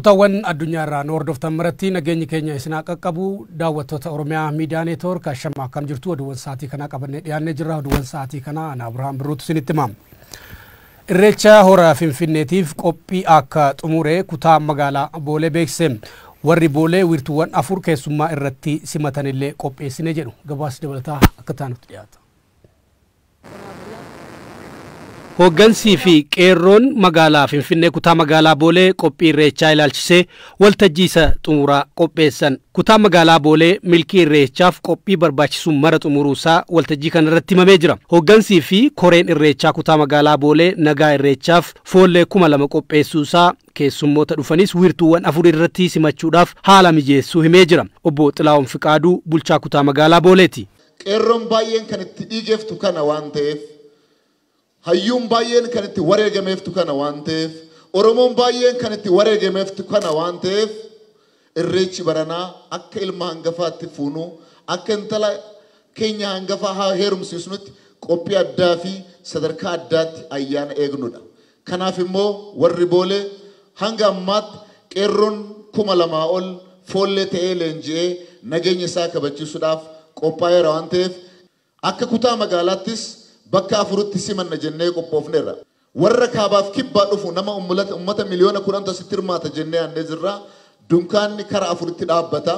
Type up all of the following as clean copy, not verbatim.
Daawwattoowwan addunyaa irraa nu hordoftan maratti nageenyi keenya isinaa qaqqabu daawwattoota Oromiyaa Miidiyaa Neetwoork ashama akkam jirtu oduuwwan sa'aatii kana qabannee dhiyaannee jirra. Oduuwwan sa'aatii kana ana Abrahaam Birruutu isinitti himama. Irreecha hora Finfinneetiif qophii akka xumuree kutaa magaalaa Boolee beeksise. Warri Boolee wiirtuuwwan 4 keessummaa irratti simatanillee qopheessine jedhu gabaas dabalataa akka taanutti dhiyaata. Hoggansi fi qeerroon magaalaa Finfinnee kutaa magaalaa Boolee qophii irreechaa ilaalchisee waltajjiisa xumuraa qopheessan. Kutaa magaalaa Boolee milkii irreechaaf qophii barbaachisu mara xumuruusaa waltajjii kana irratti himamee jira. Hoggansi fi koreen irreechaa kutaa magaalaa Boolee nagaa irreechaaf foollee 2000 qopheessuusaa keessummoota dhufanis wiirtuuwwan 4 irratti simachuudhaaf haala mijeessuu himee jira. Obbo Xilaawun Fiqaaduu bulchaa kutaa magaalaa Booleeti. Qeerroon baay'een kan itti dhiigeeftu kana waan ta'eef hayyuun baay'een kan itti wareegameeftu kana waan ta'eef Oromoon baay'een kan itti wareegameeftu kana waan ta'eef irreechi baranaa akka ilma hangafaatti fuunu akka intala keenya hangafaa haa heerumsiisnutti qophii addaa fi sadarkaa addaatti ayyaana eegnudha. Kanaaf immoo warri Boolee hanga ammaatti qeerroon 2000 ol foollee ta'ee leenji'ee nageenya isaa kabachiisuudhaaf qophaa'eera waan ta'eef akka kutaa magaalaattis bakka 4tti simanna jennee qophoofneerra. Warra kaabaaf kibbaa dhufu nama ummata miliyoona 10 asitti hirmaata jennee aannee jirra. Dunkaanni kara 4tti dhaabbata.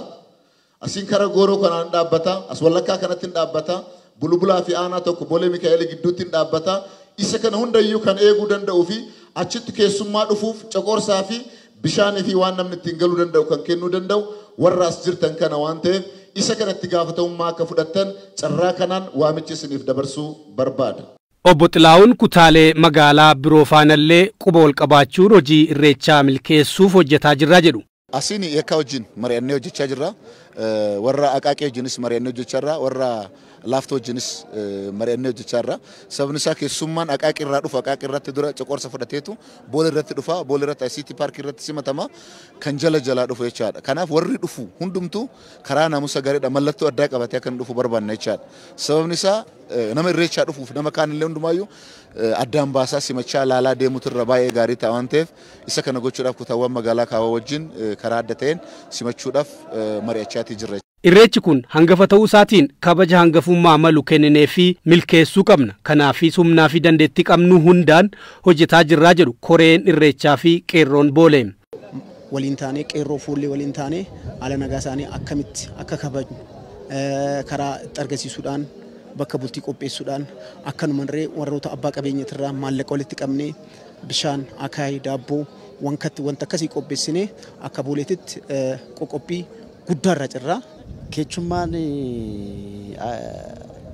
Asiin kara gooroo kanaan dhaabbata. As wallakkaa kanatti dhaabbata. Bulbulaa fi aanaa tokko Boolee Mikaa'el gidduutti dhaabbata. Isa kana hundayyuu kan eeguu danda'uu fi achitti keessummaa dhufuuf coqorsaa fi bishaanii fi waan namni ittiin galuu danda'u kan kennuu danda'u warra as jirtan kana waan ta'eef isa kanatti gaafatamummaa akka fudhattan carraa kanaan waamicha isiniif dabarsuu barbaada. Obbo Xilaawun kutaalee magaalaa biroo faanallee quba wal qabaachuun hojii irreechaa milkeessuuf hojjetaa jirra jedhu. Asiin yakka wajjin mari'annee hojjechaa jirra. Warra Aqaaqee wajjinis mari'annee hojjechaa jirra. Warra Laaftoo wajjinis mari'annee hojjechaa jirra. Sababni isaa keessummaan Aqaaqee irraa dhufa. Aqaaqee irratti dura coqorsa fudhateetu Boolee irratti dhufa. Boolee irratti ICT Park irratti simatama. Kan jalaa dhufu jechaadha. Kanaaf warri dhufu hundumtuu karaa naamusa gaariidha mallattoo addaa qabatee akka dhufu barbaanna jechaadha. Sababni isaa nama irreechaa dhufuuf nama kaanillee hundumaayyuu addaan baasaa simachaa laalaa deemutu irra baay'ee gaarii ta'a waan ta'eef isa kana gochuudhaaf kutaawwan magaalaa kaawaa wajjin karaa adda ta'een simachuudhaaf mari'achaatii jirra. Irreechi kun hangafa ta'uu isaatiin kabaja hangafummaa malu kenninee fi milkeessuu qabna. Kanaafis humnaa fi dandeettii qabnu hundaan hojjetaa jirraa jedhu koreen irreechaa fi qeerroon Boolee. Waliin taanee qeerroo fuullee waliin taanee haala nagaa isaanii akkamitti akka kabaju karaa argisiisuudhaan bakka bultii qopheessuudhaan akkanumallee warroota abbaa qabeenyatirraa maallaqa walitti qabnee bishaan akaayii daabboo wanta akkasii qopheessinee akka Booleetitti qophii guddaarra jirra. Keessummaan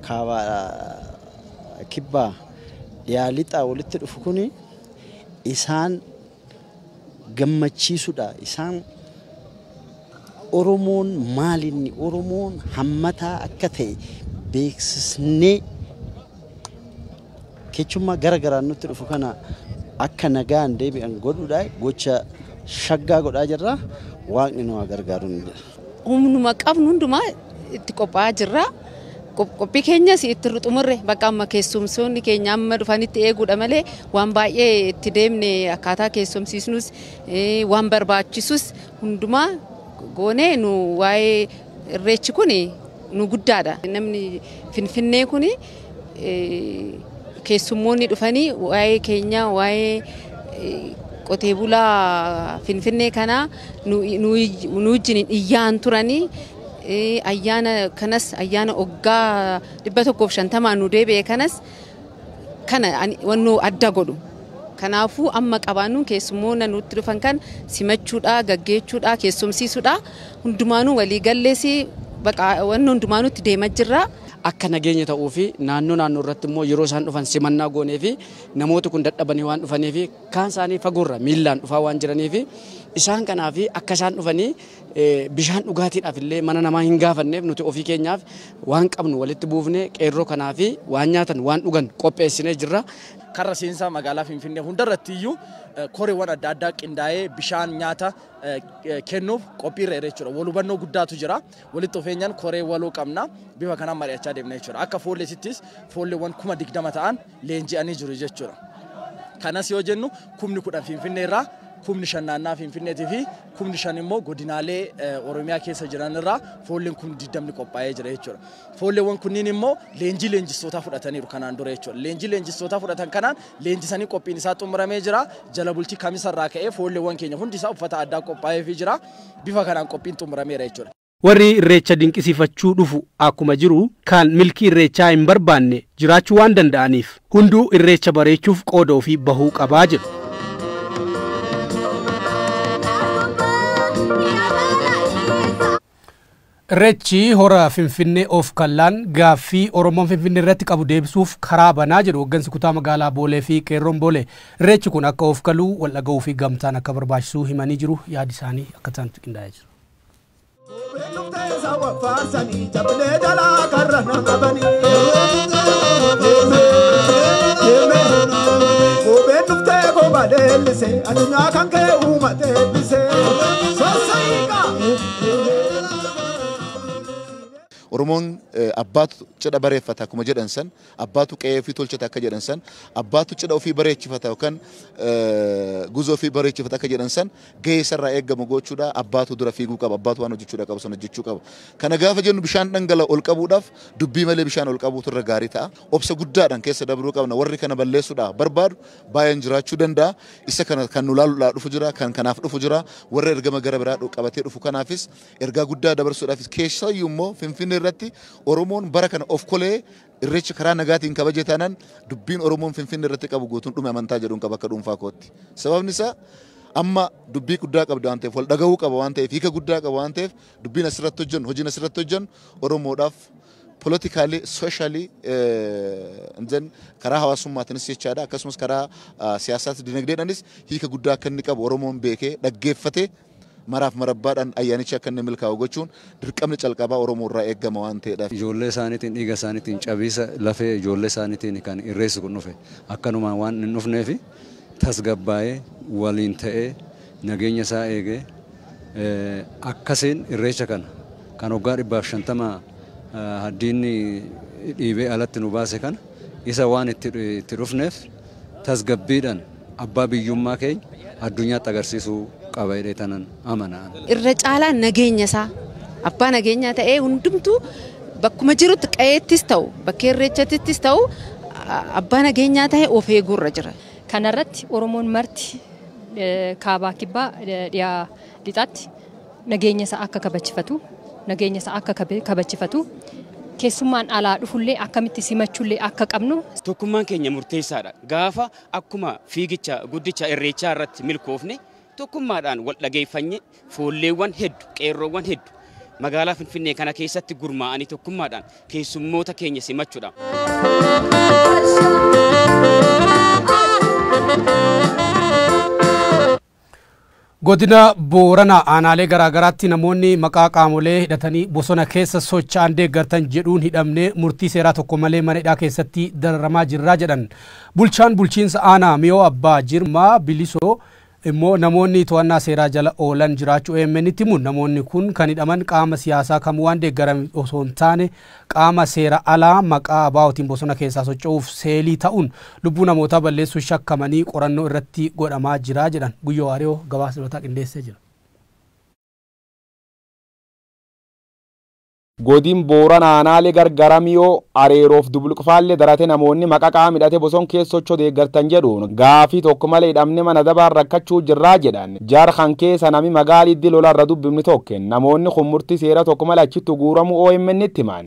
kaabaa kibbaa yaalixaa walitti dhufu kun isaan gammachiisuudha. Isaan Oromoon maalinni Oromoon hammataa akka ta'e beeksisnee keessummaa garagaraa nutti dhufu kana akka nagaan deebi'an godhuudha. Gocha shaggaa godhaa jirra. Waaqni nu gargaaru. Humnuma qabnu hundumaa itti qophaa'aa jirra. Qophii keenyas itti xumurre bakka amma keessumsoonni keenya amma dhufanitti eeguudha malee waan baay'ee itti deemne akkaataa keessumsiisnus waan barbaachisus hundumaa goonee nu waa'ee irreechi kun nu guddaadha. Namni Finfinnee kun keessummoonni dhufanii waa'ee keenya waa'ee qotee bulaa Finfinnee kana nu wajjin iyyaan turanii ayyaana kanas ayyaana oggaa 150 nu deebi'e kanas kana wannu adda godhu. Kanaafuu amma qabaannuun keessummoonni nutti dhufan kan simachuudha, gaggeessuudha, keessumsiisuudha. Hundumaanuu walii galleessi baqa wannu hundumaanutti deemaa jirra. Akka nageenya ta'uu fi naannoo irratti immoo yeroo isaan dhufan simannaa goonee fi namoota kun dadhabanii waan dhufanii fi kaan isaanii fagoorra miillaan dhufaa waan jiranii fi isaan kanaaf akka isaan dhufanii bishaan dhugaatiidhaaf illee mana namaa hin gaafanneef nuti ofii keenyaaf waan qabnu walitti buufnee qeerroo kanaaf waan nyaatan waan dhugan qopheessinee jirra. Karra seensaa magaalaa Finfinnee hundarratti iyyuu koreewwan adda addaa qindaa'ee bishaan nyaata kennuuf qophiirra jechuudha. Wal hubannoo guddaatu jira. Walitti dhufeenyaan koree waloo qabna. Bifa kanaan mari'achaa deemna jechuudha. Akka foolleessittis foolleewwan 20 ta'an leenji'anii jiru jechuudha. Kanas yoo jennu 10,000 Finfinnee irraa kumni shan naannaa Finfinneetii fi kumni shan immoo godinaalee Oromiyaa keessa jiran irraa foolleen kun 20 qophaa'ee jira jechuudha. Foolleewwan kunniin immoo leenjii leenjistootaa fudhataniiru kanaan dura jechuudha. Leenjii leenjistootaa fudhatan kanaan leenjisanii qophiin isaa xumuramee jira. Jala bultii kamisarraa ka'ee foolleewwan keenya hundi isaa uffata addaa qophaa'eefii jira. Bifa kanaan qophiin xumurameera jechuudha. Warri irreecha dinqisiifachuu dhufu akkuma jiru kan milkii irreechaa hin barbaanne jiraachuu waan danda'aniif hunduu irreecha bareechuuf qooda ofii bahuu qabaa jedhu. Irreechi hora Finfinnee of kallaan gaaffii Oromoon Finfinnee irratti qabu deebisuuf karaa banaa jedhu hooggansi kutaa magaalaa Boolee fi Qeerroon Boolee. Irreechi kun akka of kaluu wal dhaga'uu fi gamtaan akka barbaachisu himanii jiru. Yaadi isaanii akka isaanitti qindaa'ee jiru. Oromoon abbaatu cidha bareeffata akkuma jedhan san abbaatu qe'ee ofii tolchata akka jedhan san abbaatu cidha ofii bareechifata yookaan guzoo ofii bareechifata akka jedhan san gahee isarraa eeggamu gochuudha abbaatu dura fiiguu qaba abbaatu waan hojjechuudha qabu sana hojjechuu qaba. Kana gaafa jennu bishaan dhangala'u ol qabuudhaaf dubbii malee bishaan ol qabuutu irra gaarii ta'a. Obsa guddaadhaan keessa dabruu qabna warri kana balleessuudha barbaadu baay'een jiraachuu danda'a. Isa kana kan nu laaluudhaa dhufu jira kan kanaaf dhufu jira warra ergama gara biraa qabatee dhufu kanaafis ergaa guddaa dabarsuudhaafis keessayyuu immoo Finfinnee irratti Oromoon bara kana of kolee irreecha karaa nagaatiin kabaje taanaan dubbiin Oromoon Finfinnee irratti qabu guutuun dhume amantaa jedhuun qaba akka dhuunfaa kootti. Sababni isaa amma dubbii guddaa qabda waan ta'eef wal dhagahuu qaba waan ta'eef hiika guddaa qaba waan ta'eef dubbiin asirratti hojjennu hojiin asirratti hojjennu Oromoodhaaf politically socially karaa hawaasummaatiinis jechaadha akkasumas karaa siyaasaatti dinagdeedhaanis hiika guddaa akka inni qabu Oromoon beekee dhaggeeffatee maraaf marabbaadhaan ayyaanicha akka inni milkaa'u gochuun dirqamni calqabaa Oromoo irraa eeggama waan ta'eedhaaf. Ijoollee isaaniitiin dhiiga isaaniitiin cabiisa lafee ijoollee isaaniitiin kan irreessu kun dhufe akkanuma waan hin dhufneef tasgabbaa'ee waliin ta'ee nageenya isaa eegee akkasiin irreecha kana kan waggaa 150 haddiinni dhiibee alatti nu baase kana isa waan itti dhufneef tasgabbiidhaan abbaa biyyummaa keenya addunyaatti agarsiisuu qaba jedhee tanan amanaan. Irra caalaa nageenya isaa abbaa nageenyaa ta'ee hundumtuu bakkuma jirutti qe'eettis ta'u bakkee irreechattis ta'u abbaa nageenyaa ta'ee of eeguurra jira. Kanarratti Oromoon marti kaabaa kibbaa dhiyaa lixaatti nageenya isaa akka kabachifatu keessummaan alaa dhufullee akkamitti simachuullee akka qabnu. Tokkummaan keenya murteessaadha. Gaafa akkuma fiigicha guddicha irreechaa irratti milkoofne tokkummaadhaan wal dhageeffannee foolleewwan hedduu qeerroowwan hedduu magaalaa Finfinnee kana keessatti gurmaa'anii tokkummaadhaan keessummoota keenya simachuudha. Godina Booranaa aanaalee garaagaraatti namoonni maqaa qaamolee hidhatanii bosona keessa socho'an deeggartan jedhuun hidhamnee murtii seeraa tokko malee mana hidhaa keessatti dararamaa jirraa jedhan. Bulchaan bulchiinsa aanaa Miyoo Abbaa Jirmaa Bilisoo immoo namoonni to'annaa seeraa jala oolan jiraachuu eemmenitti himuun namoonni kun kan hidhaman qaama siyaasaa kamuu waan deeggarame osoo hin taane qaama seera alaa maqaa abaa'otiin bosona keessaa socho'uuf seelii ta'uun lubbuu namootaa balleessuu shakkamanii qorannoo irratti godhamaa jira jedhan. Guyyoo Waariyoo gabaasa qindeessee jira. Godin Booranaa aanaalee gargara Miyoo Areeroof Dubulqufaallee darate namoonni maqaa qaama hidhate bosona keessa socho'u deeggartan jedhuun gaafii tokko malee hidhamne mana dabaan rakkachuu jirraa jedhan. Jaar kan keessa nami magaalaa Iddil Lolarra dubbifni tokkeen namoonni kun murtii seera tokko malee achitti guuramuu OMN itti himan.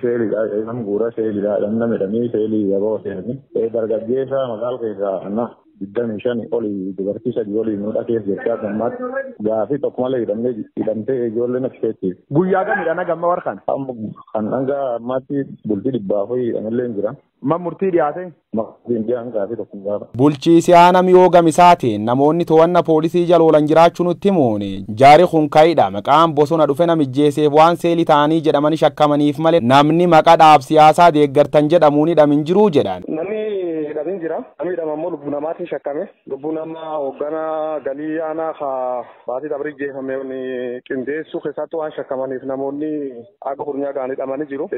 Nam guura seelidha namni hidhamee seelii yaboo seelanii dargaggeessa magaalaa keessaa Iddaan ishaan oli dubartii sadii oli nuudha keessa jirtaa gammaatti gaafii tokko malee hidhamtee ijoolleen akkasitti. Guyyaa gamidhaan gamma warqan. Kan hanga ammaatti bultii dhibbaa fi hidhamallee hin jira. Murtii dhiyaate. Murtiin dhiyaan gaafii tokko hin gaafa. Bulchiisi aanaa Miyoo Gamisaatiin namoonni to'annaa poolisii jala oolan jiraachuu nutti himuun jaari kun ka'idha maqaan bosona dhufe namijjeeseef waan seelii ta'anii jedhamanii shakkamaniif malee namni maqaa dhaab siyaasaa deeggartan jedhamuun hidhamin jiruu jedhan. Namni jira. Namni hidhama immoo lubbuu namaatiin shakkame. Lubbuu namaa hoogganaa galii aanaa baatii dabrii jeefame qindeessuu keessatti waan shakkamaniif namoonni akka furnyaa ga'anii hidhamanii jiru.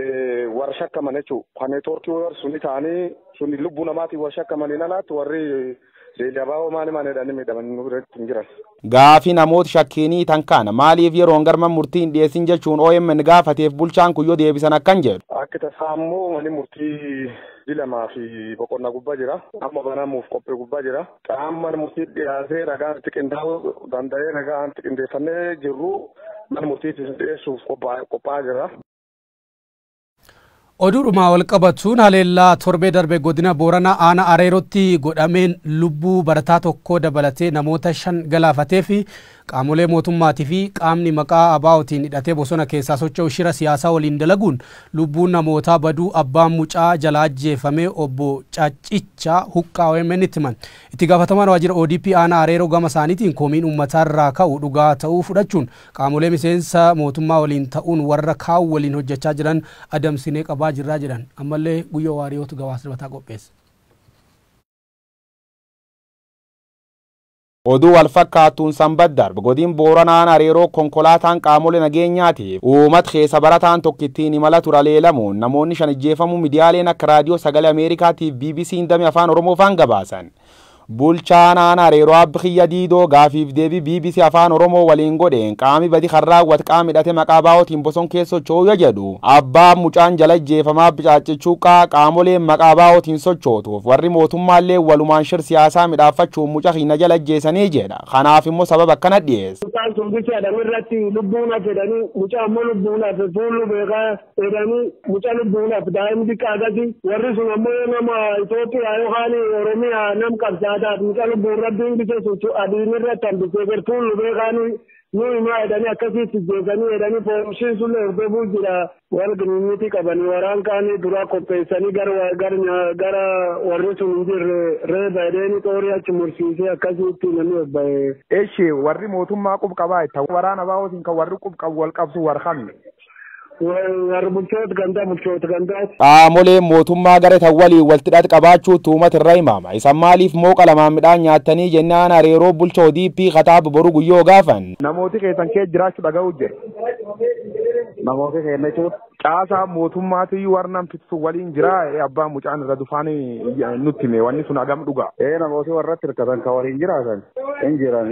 Warra shakkaman jechuudha. Kan neetwoorkii suni ta'anii suni lubbuu namaatiin warra shakkamanii nanaatti warri Beelabaa maani maanidhaan miidhamanii nurratti hin jiran. Gaafii namoota shakkiinii tan kana maaliif yeroon garman murtii hin dhiyeessin jechuun OMN gaafateef bulchaan kuyyoo deebisan akkan jedhu. Akka tasaa immoo manni murtii dilamaa fi boqonnaa gubbaa jira. Amma banamuuf qophii gubbaa jira. Qaama murtii dhiyaatee ragaan itti qindaa'uu danda'ee ragaan itti qindeeffannee jirru mana murtiitti dhiyeessuuf qophaa'aa jira. Oduudhuma wal qabatuun haleellaa torbee darbe godina Booranaa aanaa Areerootti godhameen lubbuu barataa tokko dabalatee namoota 5 galaafatee fi qaamolee mootummaatii fi qaamni maqaa ABO'tiin hidhatee bosona keessaa socho'u shira siyaasaa waliin dalaguun lubbuun namootaa baduu abbaan mucaa jalaa ajjeefamee obbo Caccichaa Huqqaa OMN itti himan. Itti gaafatamaan waajjira ODP aanaa Areeroo gama isaaniitiin koomiin uummatarraa ka'u dhugaa ta'uu fudhachuun qaamolee miseensa mootummaa waliin ta'uun warra kaa'u waliin hojjechaa jiran adamsinee qabaa jirraa jedhan. Ammallee guyyoo waariyootu gabaasa dabataa qopheesse. Oduu wal fakkaatuun sanbat darbe godin Booranaan Areeroo konkolaataan qaamolee nageenyaatiif uummata keessa barataan tokkittiin imala tura leelamuun namoonni 5 ajjeefamuu miidiyaaleen akka raadiyoo sagalee Ameerikaatiif BBC'n damee afaan Oromoofaan gabaasan. Bulchaan aanaa Areeroo Abbi Xiyya Diidoo gaafiif deebii BBC afaan Oromoo waliin godheen qaami badi harraawwat qaami hidhate maqaa ABO'tiin boson keessa socho'uu jedhu. Abbaan mucaan jala ajjeefamaa Caccichaa qaamoleen maqaa ABO'tiin sochootuuf warri mootummaallee walumaan shir siyaasaa midhaafachuun mucaa hina jala ajjeesanii jedha. Kanaaf immoo sababa akkana dhiyeessa. Mucaan sun bichaadhaan irratti lubbuunaaf jedhanii mucaa ammoo lubbuunaaf fuullu beekaa jedhanii mucaa lubbuunaaf daa'imni qaagati warri sun ammoo nama Itoophiyaa yookaan Oromiyaa nam qabsaa mucaa lubbuun rabbiin biseessu adiin irratti hambisee gartuun lubee kaanii nuu himaa jedhanii akkasitti jeesanii jedhanii foorumsiin sun hordofuu jira warra giniinnitii qabanii waraan kaanii duraa qopheessanii gara warri sun hin jirre reeba jedhanii xoorii achi mursiisee akkasitti namni obba'e. Eeshi warri mootummaa qubqabaa itti waraana ABO'tiin kan warri qubqabu wal qabsu warqabne. Qaamolee mootummaa gara tan waliin waltidhaat qabaachuu tuumat irra himama. Isan maaliif mooqa lamaan midhaan nyaatanii jennaan Areeroo bulcha ODP kataaba boru guyyoo gaafan. Namooti keessan kee jiraachuu dhaga'uu jira. Namooti keenya jechuun caasaa mootummaatiyyuu warraan fitsu waliin jira abbaan mucaan irra dufaanii nutti hime wanni sun hagam dhugaa. Namooti warratti hirkatan kan waliin jiraatan hin jiran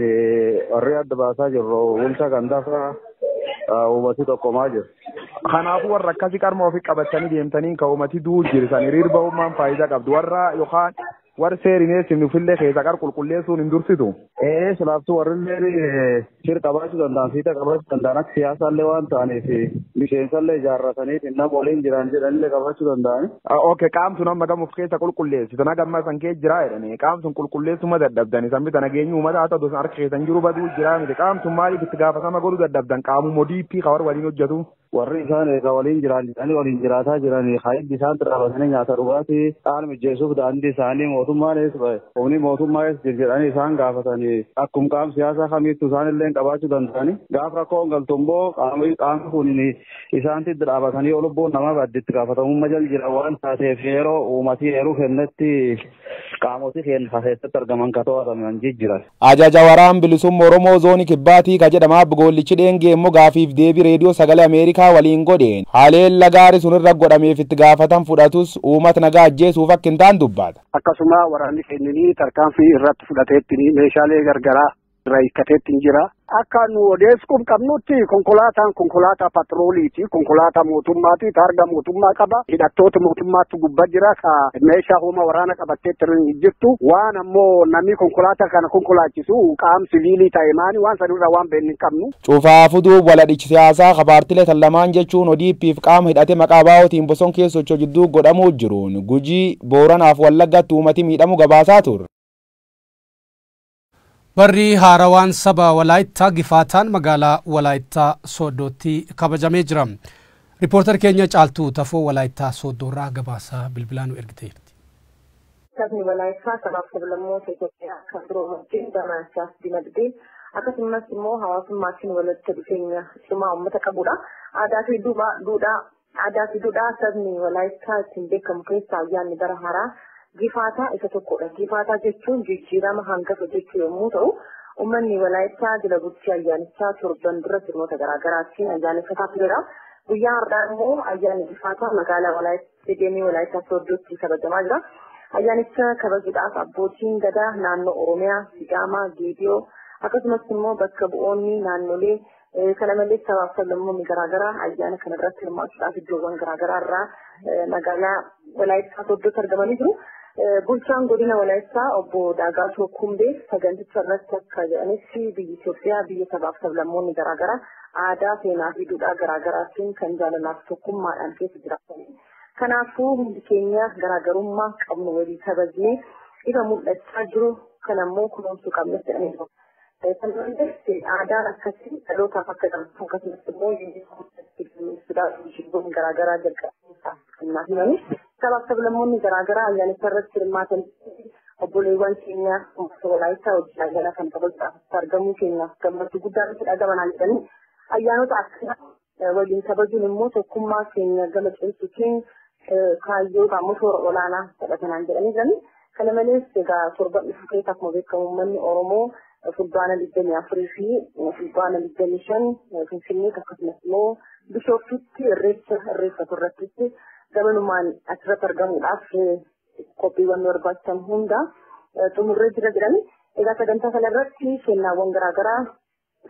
warri adda baasaa jirru bulcha gandafa uumati tokkomaa jiru. Kanaafuu warra akkasii qarma ofii qabatanii deemtanii kan uummati du'uu jirsan hiriirba uumaan faayidaa qabdu warra yookaan warri seerinee simnufillee keessa qar qulqulleessuun hin dursitu. Silaaftuu warrillee shir qabaachuu danda'an fiita qabaachuu danda'an akka siyaasaallee waan ta'aniif miseensallee ijaarrataniif nama waliin jiran jedhanillee qabaachuu danda'ani. Okay, qaamtu nama gamuuf keessa qulqulleessitu na gamma san kee jira jedhani qaamtuun qulqulleessuma dadhabdani san bita nageenyi uummata haa ta'u harka keessan jiru baduu jira miti qaamtuun maaliif itti gaafatama godhuu dadhabdan qaamuma ODP kan warra waliin hojjetu. Warri isaan egaa waliin jiran jedhanii waliin jiraataa jiranii haiddi isaan xiraabatanii nyaata dhugaatii dhaal mijjeessuuf daandii isaanii mootummaanis humni mootummaas jedhanii isaan gaafatanii akkuma qaama siyaasaa kamiittu isaanillee qabaachuu danda'anii gaaf rakkoon galtummoo qaamni kun isaanitti dhaabatanii lubbuun nama badditti gaafatamummaa jal jira waan taateef yeroo uummatii yeroo kennetti qaamotii keenya keessatti argaman ka to'ataman jijjiiran. Ajaja waraan bilisummaa Oromoo zoonii Kibbaatii ka jedhama Goollichi Dheengee immoo gaafiif deebii reediyoo sagalee Ameerikaa waliin godheen haleella gaarii sunirra godhameef itti gaafatan fudhatus uummata nagaa ajjeesuuf akka hin taane dubbata. Akkasuma waraanni keenyanii tarkaanfii irratti fudhateetti meeshaalee gargaraa irraa hiikkateetti jira. Akka nu odeessuu qabnutti konkolaataa patrooliiti konkolaataa mootummaati targa mootummaa qaba hidhattoota mootummaatti gubbaa jira ka meeshaa humna waraana qabatteetti jirtu waan ammoo namni konkolaataa kana konkolaachisu qaam siviilii ta'e maani waan sanirra waan beeknu qabnu. Cufaafuduu waladhichi siyaasaa kabaartilee tan lamaan jechuun ODP'f qaama hidhate maqaa ABO'tiin boson keessa socho'u jidduu godhamuu jiruun Gujii Booranaaf Wallaggaatti uummati miidhamu gabaasaa ture. Barri haarawaan saba Walaayittaa Gifaataan magaalaa Walaayittaa Sooddootti kabajamee jira. Riippoortar keenya Caaltuu Tafoo Walaayittaa Sooddoorraa gabaasa bilbilaan nu ergiteerti. Sabni Walaayittaa sabaaf sablammoota Itoophiyaa kan biroo wajjin gamaachaaf dinagdee akkasumas immoo hawaasummaatiin walitti dhufeenya cimaa uummata qabudha. Aadaa fi duudhaa sabni Walaayittaa ittiin beekamu keessaa ayyaanni bara haaraa Gifaataa isa tokkodha. Gifaataa jechuun jijjiirama hangafa jechuu yommuu ta'u, uummanni Walaayittaa jila bultii ayyaanichaa torban dura sirnoota garaagaraatiin ayyaaneffataa turedha. Guyyaa har'aa immoo ayyaanni Gifaataa magaalaa Walaayittaa Deemee Walaayittaa Sooddootti kabajamaa jira. Ayyaanicha kabajuudhaaf abbootiin gadaa naannoo Oromiyaa, Sidaamaa, Geediyoo akkasumas immoo bakka bu'oonni naannolee kana malees sabaaf sablammoonni garaagaraa ayyaana kana irratti hirmaachuudhaaf iddoowwan garaagaraa irraa magaalaa Walaayittaa Sooddootti argamanii jiru. Bulchaan godina Walaayittaa obbo Daagaatoo Kumbee saganticha irratti akka jedhanitti biyyi Itoophiyaa biyya sabaaf sablammoonni garaagaraa aadaa, seenaa fi duudhaa garaagaraatiin kan jaalalaaf tokkummaadhaan keessa jiraatanii. Kanaafuu hundi keenya garaagarummaa qabnu walii kabajnee ifa mul'achaa jiru kanammoo kunuunsuu qabna jedhanii jiru. Aadaan akkasii dhalootaaf akka darbu akkasumas immoo yuunivarsiitii garaagaraa jalqabsiisaa kennaa himanii sabaaf sablammoonni garaagaraa ayyaanicha irratti hirmaatan obboleewwan keenya uummata Walaayittaa wajjin ayyaana kan kabajuudhaaf argamuu keenyaaf gammachuu guddaa nutti dhagahamaa jedhanii ayyaanota akkasii waliin kabajuun immoo tokkummaa keenya gama cimsuutiin kaayyoo qaama toora olaanaa fudhatanaan jedhanii jiranii. Kana malees egaa torban dhufu keessa akkuma beekamu uummanni Oromoo fulbaana 24 fi fulbaana 25 Finfinnee akkasumas immoo Bishooftuutti irreeffatu irratti gamanumaan asirratti argamuudhaaf qophiiwwan barbaachisan hunda xumurree jira jedhanii. Egaa sagantaa kana irratti kennaawwan garaagaraa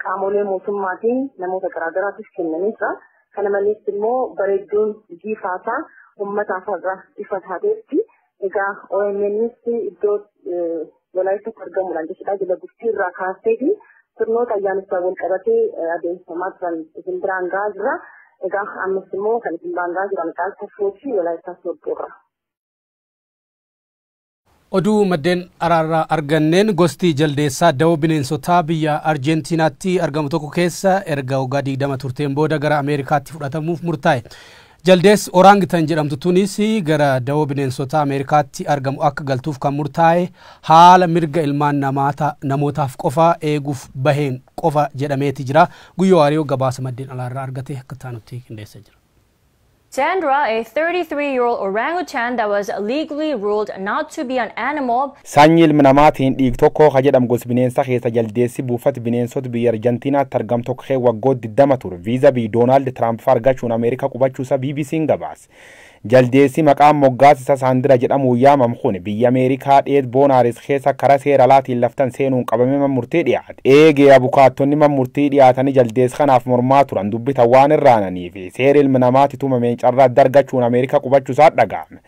qaamolee mootummaatiin namoota garaagaraatiif kennaniidha. Kana malees immoo bareedduun jiifaasaa uummataaf irraa ifa taateetti egaa OMNs iddoo Walaayittaa argamuudhaan jechuudha jala bultii irraa kaasee fi sirnoota ayyaanichaa wal qabatee adeemsifamaa turan isin biraan gahaa jira. Egaa ammas immoo kan isin biraan gahaa jiran Qaaltaa Fookii Walaayittaa Sooddoorra. Oduu maddeen araarraa arganneen gosti jaldeessaa dawoo bineensotaa biyya Arjentiinaatti argamu tokko keessa erga waggaa 20 turteen booda gara Ameerikaatti fudhatamuuf murtaa'e. Jaldees Orangitan jedhamtu tunis gara dawoo bineensota Ameerikaatti argamu akka galtuuf kan murtaa'e haala mirga ilmaan namootaaf qofa eeguuf baheen qofa jedhameeti jira. Guyyoo Waariyoo gabaasa maddeen alaarraa argate akka taanutti qindeessa jira. Sandra, a 33-year-old orangutan that was legally ruled not to be an animal. Sanyii ilma namaatiin dhiig tokko jedhamu gosa bineensa keessa jaldeessi buufata bineensota biyya Arjentiinaatti argamu tokko waggoota 20 ture. Viizaa biyya Doonaald Tiraamp argachuun Ameerikaa qubachuusaa BBC'n gabaase. Jaldeessi maqaan moggaasa isaa Saandira jedhamuun yaamamu kun biyya Ameerikaa dheed Boonaaris keessa karaa seera alaatiin laftan seenuun qabamee murtii dhiyaate. Eegee abukaattonni murtii dhiyaatanii jaldeessi kanaaf mormaa turan dubbitan waan irraananii fi seera ilma namaatti tumameen carraa dargachuun Ameerikaa qubachuusaa dhaga'ame.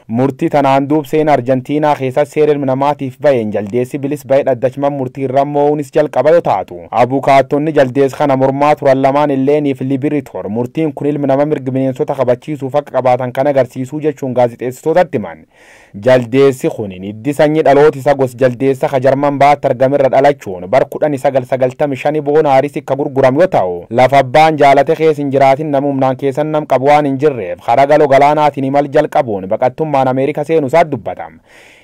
Murtii tanaan duub seen Arjentiinaa keessatti seera ilma namaatiif baheen jaldeessi bilis bahee dhaddachman murtii irra moo'uunis jalqaba yoo taatu. Abukaattonni jaldeessi kana mormaa turan lamaan illeeniif libiritor murtiin kun ilma nama mirga bineensota kabachiisuuf akka qabaatan kan agarsiisuu jechuun gaazexeessitootatti himan. Jaldeessi kun hiddi sanyii dhaloota isa gosa jaldeessa ka Jarman baatti argamerra dhalachuun bar 1995 Boonaaris akka gurguramu yoo ta'u lafa abbaan jaalate keessa hin jiraatin namumnaan keessan nam qabu waan hin jirreef karaa galoo galaanaatiin imal jalqabuun baqattummaan Ameerikaa seenuusaa dubbatama.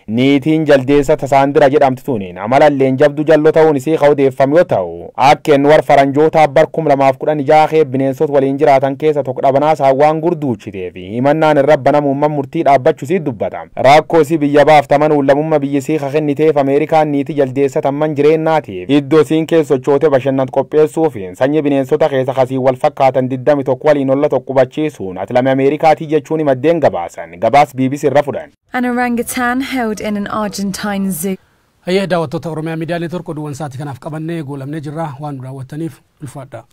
Niitiin jaldeessa Saandira jedhamtu tuniin amalalleen jabdu jallo ta'uun isii odeeffame yoo ta'u akkeen war faranjoota bar 2016 bineensota waliin jiraatan keessa tokko dhabanaas hawaan gurduuchitee fi himannaan irra banamummaa murtii dhaabbachuu isii dubbatama. Rakkoo isii biyya baaftaman ulamummaa biyya isii kenniteef Ameerikaan niitii jaldeessa tamman jireenyaatiif iddoo isiin keessa sochootee bashannat qopheessuuf sanyii bineensota keessa kasii wal fakkaatan 21 waliin olla tokko qubachiisuun atlame Ameerikaatii jechuun maddeen gabaasan gabaas BBC irra fudhan. An orangutan held in an Argentine zoo. Hayyee daawwattoota Oromiyaa Miidiyaa Neetwork oduuwwan sa'aatii kanaaf qabannee goolamnee jirra waan nu daawwattaniif ulfaadha.